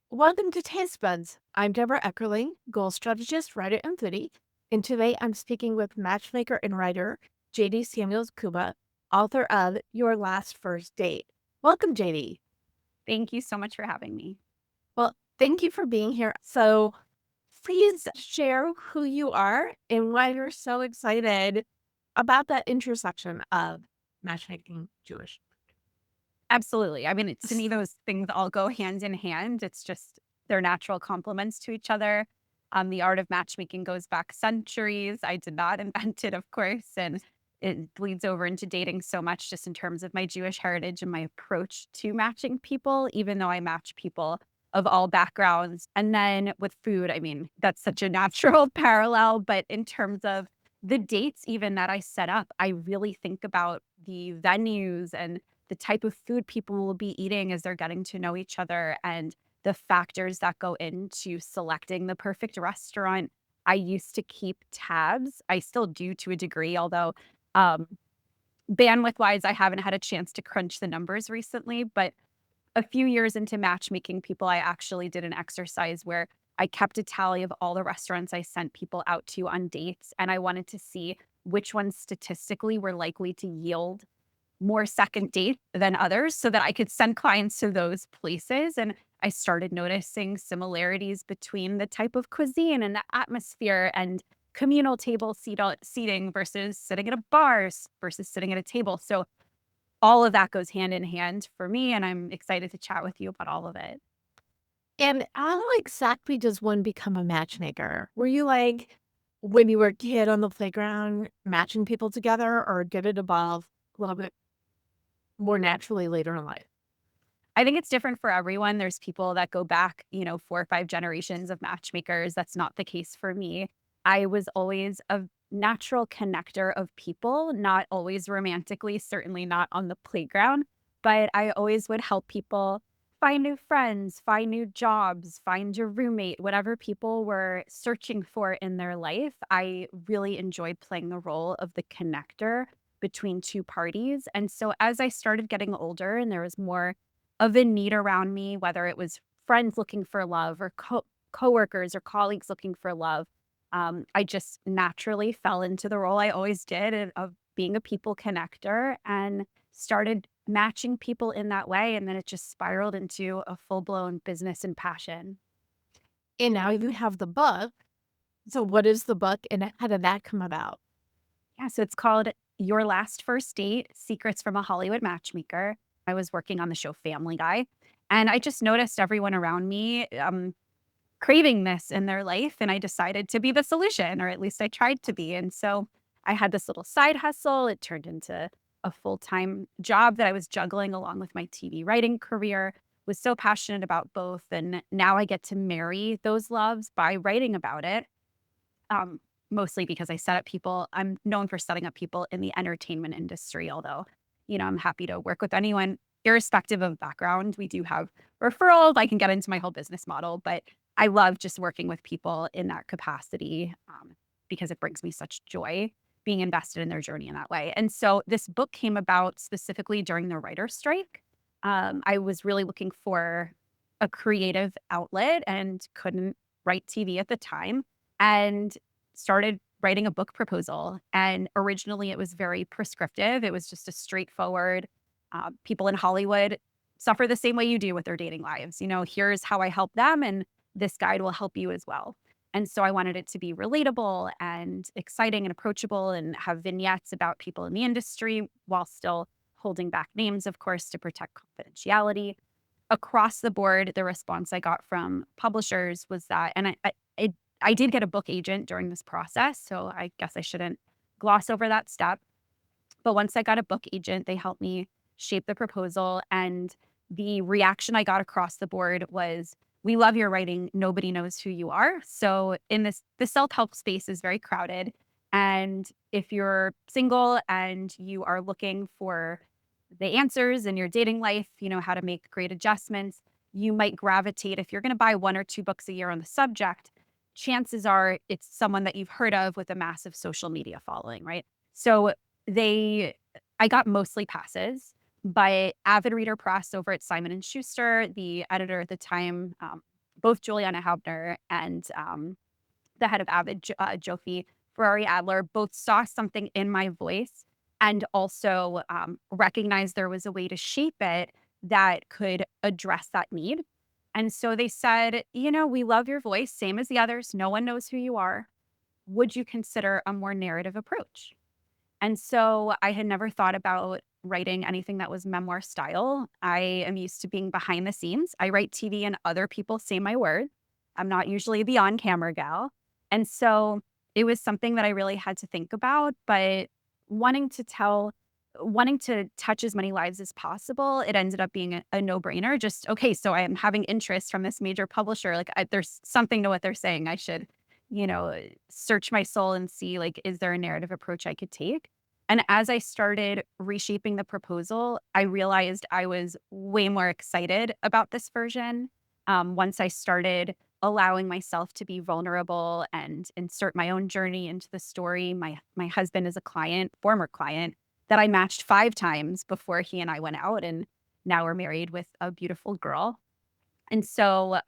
Welcome to Taste Buds. I'm Debra Eckerling, goal strategist, writer, and foodie. And today I'm speaking with matchmaker and writer Jaydi Samuels Kuba, author of Your Last First Date. Welcome, JD. Thank you so much for having me. Well, thank you for being here. So, please share who you are and why you're so excited about that intersection of matchmaking Jewish. Absolutely. I mean, to me, those things all go hand in hand. It's just they're natural complements to each other. The art of matchmaking goes back centuries. I did not invent it, of course, and it bleeds over into dating so much just in terms of my Jewish heritage and my approach to matching people, even though I match people of all backgrounds. And then with food, I mean, that's such a natural parallel. But in terms of the dates, even that I set up, I really think about the venues and the type of food people will be eating as they're getting to know each other and the factors that go into selecting the perfect restaurant. I used to keep tabs. I still do to a degree, although um, bandwidth wise, I haven't had a chance to crunch the numbers recently. But a few years into matchmaking people, I actually did an exercise where I kept a tally of all the restaurants I sent people out to on dates. And I wanted to see which ones statistically were likely to yield more second date than others so that I could send clients to those places. And I started noticing similarities between the type of cuisine and the atmosphere and communal seating versus sitting at a bar versus sitting at a table. So all of that goes hand in hand for me. And I'm excited to chat with you about all of it. And how exactly does one become a matchmaker? Were you like, when you were a kid on the playground, matching people together, or did it evolve a little bit more naturally later in life? I think it's different for everyone. There's people that go back, 4 or 5 generations of matchmakers. That's not the case for me. I was always a natural connector of people, not always romantically, certainly not on the playground, but I always would help people find new friends, find new jobs, find your roommate, whatever people were searching for in their life. I really enjoyed playing the role of the connector between 2 parties. And so as I started getting older and there was more of a need around me, whether it was friends looking for love or coworkers or colleagues looking for love. I just naturally fell into the role I always did of being a people connector and started matching people in that way. And then it just spiraled into a full blown business and passion. And now you have the book. So, what is the book and how did that come about? Yeah, so it's called Your Last First Date Secrets from a Hollywood Matchmaker. I was working on the show Family Guy, and I just noticed everyone around me craving this in their life. And I decided to be the solution, or at least I tried to be. And so I had this little side hustle. It turned into a full time job that I was juggling along with my TV writing career. Was so passionate about both. And now I get to marry those loves by writing about it. Um, Mostly because I set up people. I'm known for setting up people in the entertainment industry, although, I'm happy to work with anyone, irrespective of background. We do have referrals. I can get into my whole business model, but I love just working with people in that capacity because it brings me such joy being invested in their journey in that way. And so this book came about specifically during the writer's strike. I was really looking for a creative outlet and couldn't write TV at the time and started writing a book proposal. And originally, it was very prescriptive. It was just a straightforward, people in Hollywood suffer the same way you do with their dating lives. Here's how I help them, and this guide will help you as well. And so I wanted it to be relatable and exciting and approachable and have vignettes about people in the industry while still holding back names, of course, to protect confidentiality. Across the board, the response I got from publishers was that, and I did get a book agent during this process, so I guess I shouldn't gloss over that step. But once I got a book agent, they helped me shape the proposal, and the reaction I got across the board was, "We love your writing. Nobody knows who you are." So in the self-help space is very crowded, and if you're single and you are looking for the answers in your dating life, how to make great adjustments, you might gravitate if you're gonna buy 1 or 2 books a year on the subject, chances are it's someone that you've heard of with a massive social media following, right? So they I got mostly passes, but Avid Reader Press over at Simon& and Schuster, the editor at the time, both Juliana Haubner and the head of Avid, Jofi Ferrari Adler, both saw something in my voice and also recognized there was a way to shape it that could address that need. And so they said, we love your voice, same as the others. No one knows who you are. Would you consider a more narrative approach? And so I had never thought about writing anything that was memoir style. I am used to being behind the scenes. I write TV and other people say my word. I'm not usually the on camera gal. And so it was something that I really had to think about, but wanting to tell, wanting to touch as many lives as possible, it ended up being a no brainer. Just, okay, so I am having interest from this major publisher. Like, there's something to what they're saying. I should, search my soul and see, like, is there a narrative approach I could take? And as I started reshaping the proposal, I realized I was way more excited about this version. Once I started allowing myself to be vulnerable and insert my own journey into the story. My husband is a client, former client, that I matched 5 times before he and I went out, and now we're married with a beautiful girl. And so,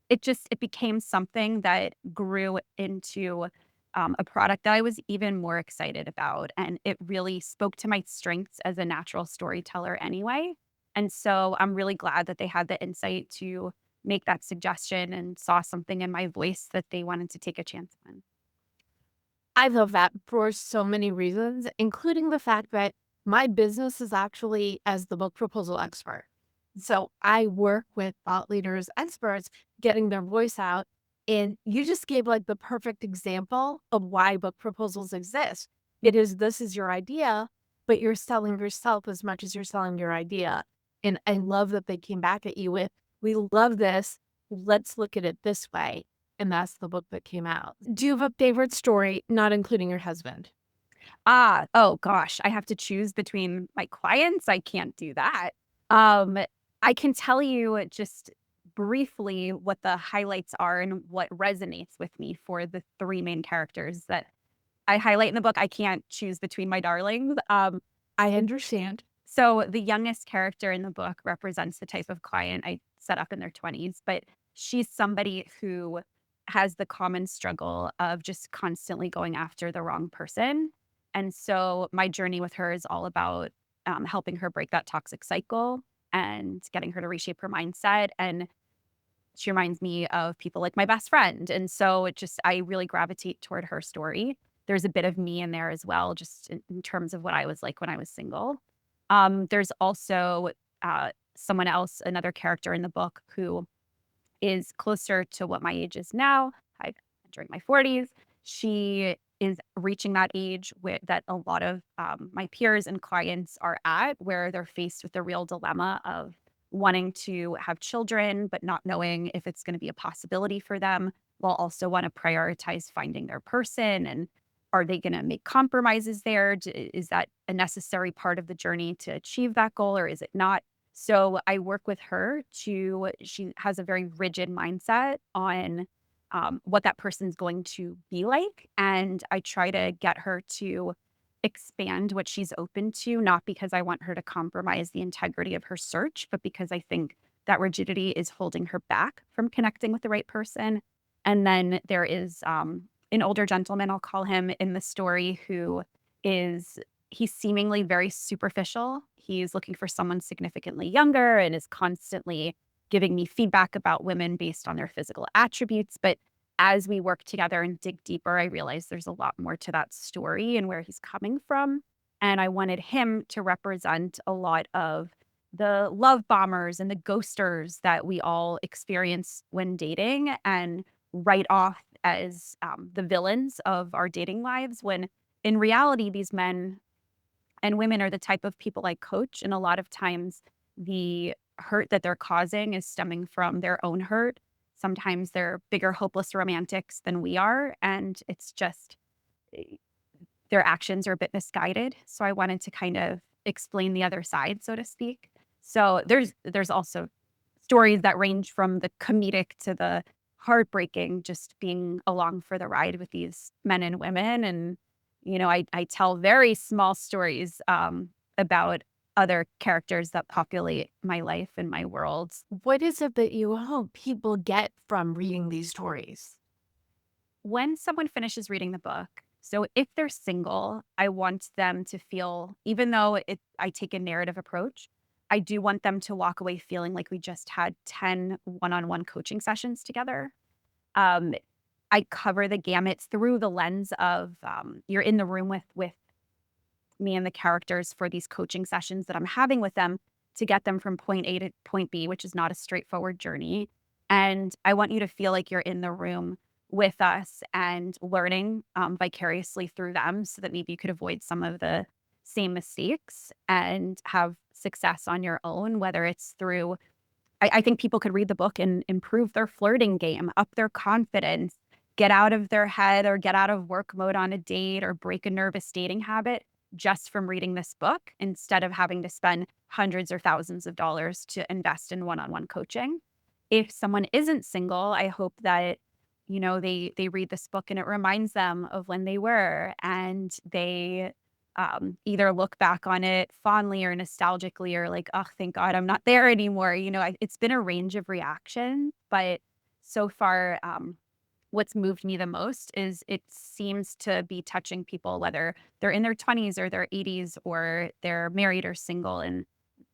it became something that grew into, a product that I was even more excited about, and it really spoke to my strengths as a natural storyteller anyway. And so I'm really glad that they had the insight to make that suggestion and saw something in my voice that they wanted to take a chance on. I love that for so many reasons, including the fact that my business is actually as the book proposal expert. So I work with thought leaders, experts, getting their voice out. And you just gave like the perfect example of why book proposals exist. This is your idea, but you're selling yourself as much as you're selling your idea. And I love that they came back at you with, we love this. Let's look at it this way. And that's the book that came out. Do you have a favorite story, not including your husband? Oh gosh, I have to choose between my clients? I can't do that. Um, I can tell you just briefly what the highlights are and what resonates with me for the 3 main characters that I highlight in the book. I can't choose between my darlings. I understand. So the youngest character in the book represents the type of client I set up in their 20s, but she's somebody who has the common struggle of just constantly going after the wrong person. And so my journey with her is all about helping her break that toxic cycle and getting her to reshape her mindset. And she reminds me of people like my best friend. And so I really gravitate toward her story. There's a bit of me in there as well, just in terms of what I was like when I was single. There's also someone else, another character in the book who is closer to what my age is now. I'm entering my 40s. She is reaching that age that a lot of my peers and clients are at, where they're faced with the real dilemma of wanting to have children, but not knowing if it's going to be a possibility for them, while also want to prioritize finding their person. And are they going to make compromises there? Is that a necessary part of the journey to achieve that goal, or is it not? So I work with her she has a very rigid mindset on what that person's going to be like. And I try to get her to expand what she's open to, not because I want her to compromise the integrity of her search, but because I think that rigidity is holding her back from connecting with the right person. And then there is an older gentleman, I'll call him in the story, who is he's seemingly very superficial. He's looking for someone significantly younger and is constantly giving me feedback about women based on their physical attributes. But as we work together and dig deeper, I realize there's a lot more to that story and where he's coming from. And I wanted him to represent a lot of the love bombers and the ghosters that we all experience when dating and write off as the villains of our dating lives, when in reality, these men and women are the type of people I coach. And a lot of times the hurt that they're causing is stemming from their own hurt. Sometimes they're bigger, hopeless romantics than we are. And it's just their actions are a bit misguided. So I wanted to kind of explain the other side, so to speak. So there's also stories that range from the comedic to the heartbreaking, just being along for the ride with these men and women. And I tell very small stories about other characters that populate my life and my world. What is it that you hope people get from reading these stories? When someone finishes reading the book, so if they're single, I want them to feel, even though I take a narrative approach, I do want them to walk away feeling like we just had 10 one-on-one coaching sessions together. Um, I cover the gamut through the lens of you're in the room with me and the characters for these coaching sessions that I'm having with them to get them from point A to point B, which is not a straightforward journey. And I want you to feel like you're in the room with us and learning vicariously through them so that maybe you could avoid some of the same mistakes and have success on your own, whether it's through, I think people could read the book and improve their flirting game, up their confidence, get out of their head or get out of work mode on a date or break a nervous dating habit just from reading this book instead of having to spend hundreds or thousands of dollars to invest in one-on-one coaching. If someone isn't single, I hope that they read this book and it reminds them of when they were, and they either look back on it fondly or nostalgically or like, oh, thank God I'm not there anymore. It's been a range of reactions, but so far, what's moved me the most is it seems to be touching people, whether they're in their 20s or their 80s or they're married or single. And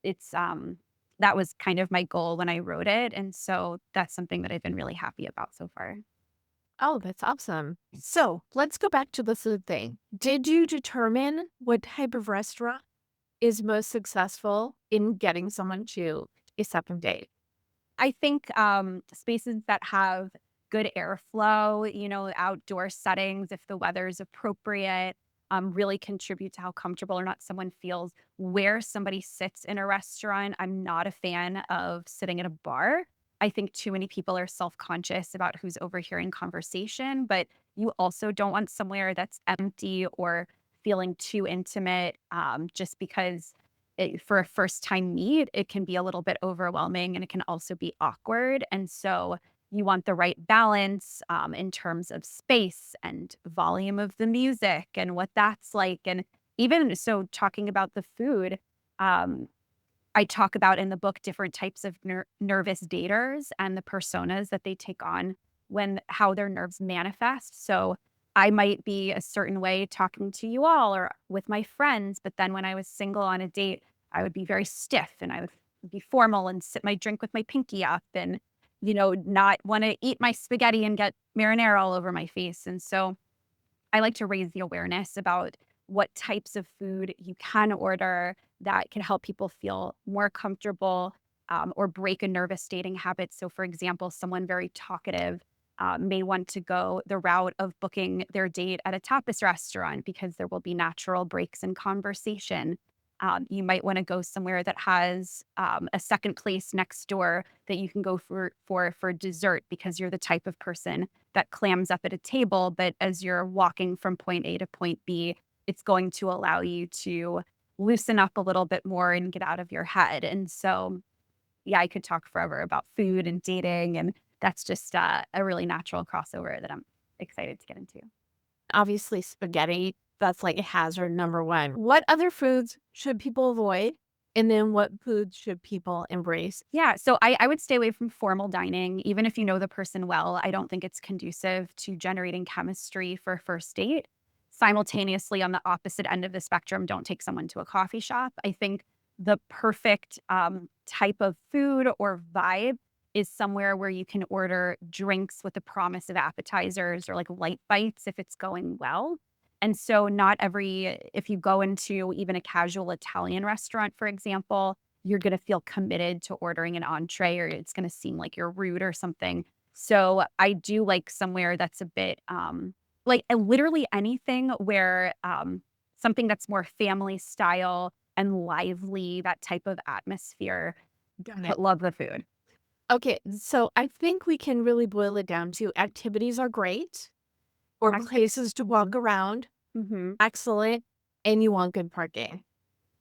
it's, that was kind of my goal when I wrote it. And so that's something that I've been really happy about so far. Oh, that's awesome. So let's go back to this other thing. Did you determine what type of restaurant is most successful in getting someone to a second date? I think spaces that have good airflow, outdoor settings, if the weather is appropriate, really contribute to how comfortable or not someone feels. Where somebody sits in a restaurant, I'm not a fan of sitting at a bar. I think too many people are self conscious about who's overhearing conversation, but you also don't want somewhere that's empty or feeling too intimate just because for a first time meet, it can be a little bit overwhelming and it can also be awkward. And so you want the right balance in terms of space and volume of the music and what that's like. And even so, talking about the food, um, I talk about in the book different types of nervous daters and the personas that they take on when how their nerves manifest. So I might be a certain way talking to you all or with my friends, but then when I was single on a date, I would be very stiff and I would be formal and sip my drink with my pinky up and not want to eat my spaghetti and get marinara all over my face. And so I like to raise the awareness about what types of food you can order that can help people feel more comfortable or break a nervous dating habit. So, for example, someone very talkative may want to go the route of booking their date at a tapas restaurant because there will be natural breaks in conversation. You might want to go somewhere that has a second place next door that you can go for dessert because you're the type of person that clams up at a table. But as you're walking from point A to point B, it's going to allow you to loosen up a little bit more and get out of your head. And so, yeah, I could talk forever about food and dating, and that's just a really natural crossover that I'm excited to get into. Obviously, spaghetti, that's like a hazard number one. What other foods should people avoid? And then what foods should people embrace? Yeah, so I would stay away from formal dining, even if you know the person well. I don't think it's conducive to generating chemistry for a first date. Simultaneously, on the opposite end of the spectrum, don't take someone to a coffee shop. I think the perfect type of food or vibe is somewhere where you can order drinks with the promise of appetizers or like light bites if it's going well. And so, not every, if you go into even a casual Italian restaurant, for example, you're gonna feel committed to ordering an entree or it's gonna seem like you're rude or something. So I do like somewhere that's a bit, literally anything where, something that's more family style and lively, that type of atmosphere. Got But it. love the food. Okay, so I think we can really boil it down to activities are great or places to walk around. Mhm. Excellent. And you want good parking.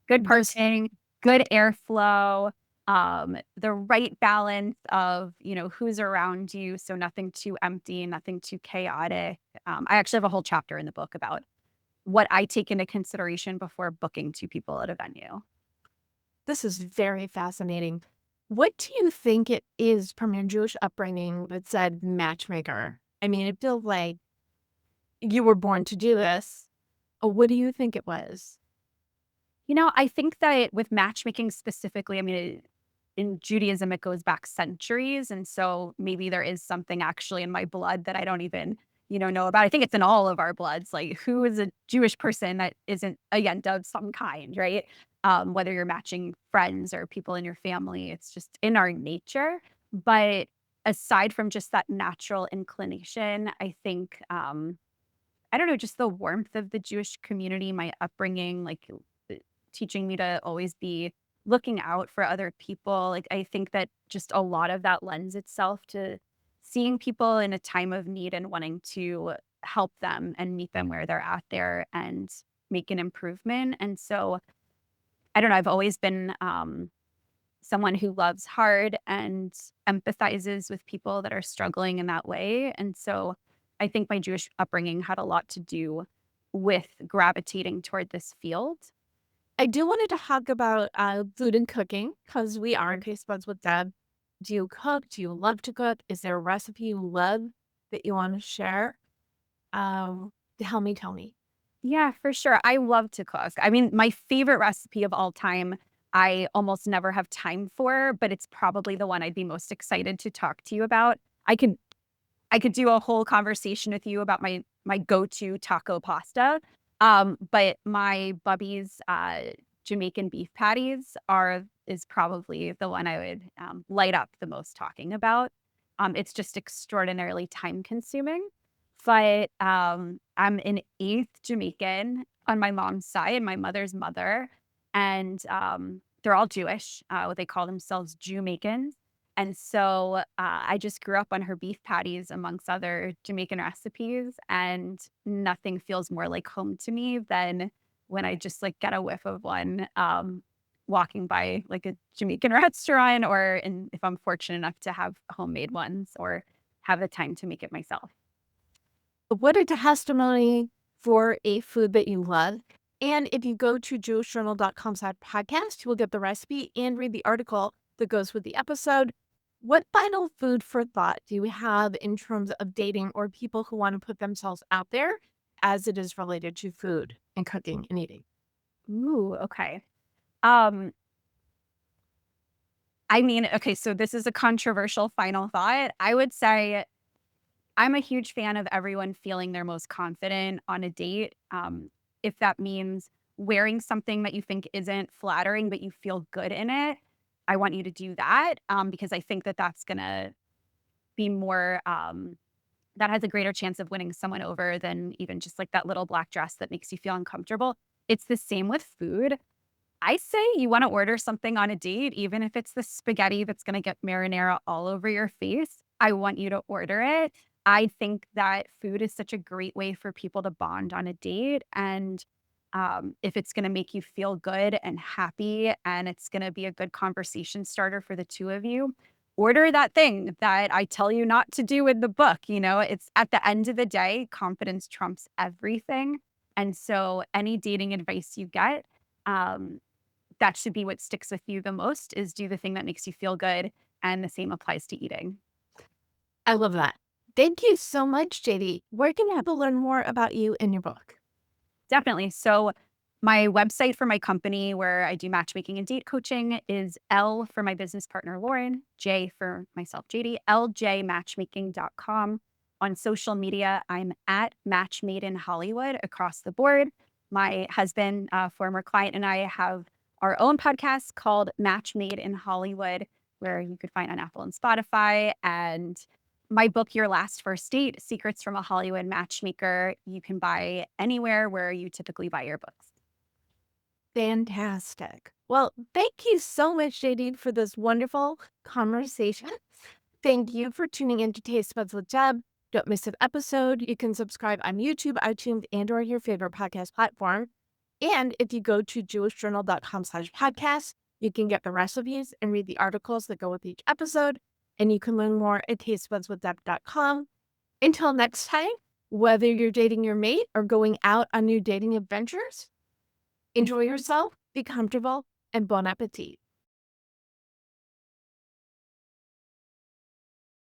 Good Those parking, good airflow, the right balance of, who's around you, so nothing too empty, nothing too chaotic. I actually have a whole chapter in the book about what I take into consideration before booking 2 people at a venue. This is very fascinating. What do you think it is from your Jewish upbringing that said matchmaker? I mean, it feels like you were born to do this. What do you think it was? I think that with matchmaking specifically, I mean, in Judaism, it goes back centuries. And so maybe there is something actually in my blood that I don't even, know about. I think it's in all of our bloods. Like, who is a Jewish person that isn't a yenta of some kind, right? Whether you're matching friends or people in your family, it's just in our nature. But aside from just that natural inclination, I think I don't know, just the warmth of the Jewish community, my upbringing, like, teaching me to always be looking out for other people. Like, I think that just a lot of that lends itself to seeing people in a time of need and wanting to help them and meet them where they're at there and make an improvement. And so, I don't know, I've always been, someone who loves hard and empathizes with people that are struggling in that way. And so I think my Jewish upbringing had a lot to do with gravitating toward this field. I do wanted to talk about food and cooking because we are in Taste Buds with Deb. Do you cook? Do you love to cook? Is there a recipe you love that you want to share? Tell me. Yeah, for sure. I love to cook. I mean, my favorite recipe of all time, I almost never have time for, but it's probably the one I'd be most excited to talk to you about. I could do a whole conversation with you about my go-to taco pasta. But my bubby's Jamaican beef patties is probably the one I would light up the most talking about. It's just extraordinarily time consuming. But I'm an eighth Jamaican on my mom's side, my mother's mother, and they're all Jewish. They call themselves Jewmaicans. And so, I just grew up on her beef patties amongst other Jamaican recipes, and nothing feels more like home to me than when I just, like, get a whiff of one, walking by, like, a Jamaican restaurant if I'm fortunate enough to have homemade ones or have the time to make it myself. What a testimony for a food that you love. And if you go to jewishjournal.com/podcast, you will get the recipe and read the article that goes with the episode. What final food for thought do you have in terms of dating or people who want to put themselves out there as it is related to food and cooking and eating? Ooh, okay. Um, I mean, okay, so this is a controversial final thought. I would say I'm a huge fan of everyone feeling their most confident on a date. If that means wearing something that you think isn't flattering, but you feel good in it, I want you to do that because I think that that's going to be more, that has a greater chance of winning someone over than even just like that little black dress that makes you feel uncomfortable. It's the same with food. I say you wanna order something on a date, even if it's the spaghetti that's gonna get marinara all over your face, I want you to order it. I think that food is such a great way for people to bond on a date, and, if it's gonna make you feel good and happy, and it's gonna be a good conversation starter for the 2 of you, order that thing that I tell you not to do in the book. It's at the end of the day, confidence trumps everything, and so any dating advice you get, um that should be what sticks with you the most is do the thing that makes you feel good, and the same applies to eating. I love that. Thank you so much, JD. Where can people learn more about you and your book? Definitely. So my website for my company where I do matchmaking and date coaching is L for my business partner, Lauren, J for myself, JD, ljmatchmaking.com. On social media, I'm at Match Made in Hollywood across the board. My husband, former client, and I have our own podcast called Match Made in Hollywood, where you could find on Apple and Spotify. And my book, Your Last First Date: Secrets from a Hollywood Matchmaker, you can buy anywhere where you typically buy your books. Fantastic. Well, thank you so much, JD, for this wonderful conversation. Thank you for tuning in to Taste Buds with Deb. Don't miss an episode. You can subscribe on YouTube, iTunes, and/or your favorite podcast platform. And if you go to jewishjournal.com/podcast, you can get the recipes and read the articles that go with each episode. And you can learn more at tastebudswithdeb.com. Until next time, whether you're dating your mate or going out on new dating adventures, enjoy yourself, be comfortable, and bon appetit.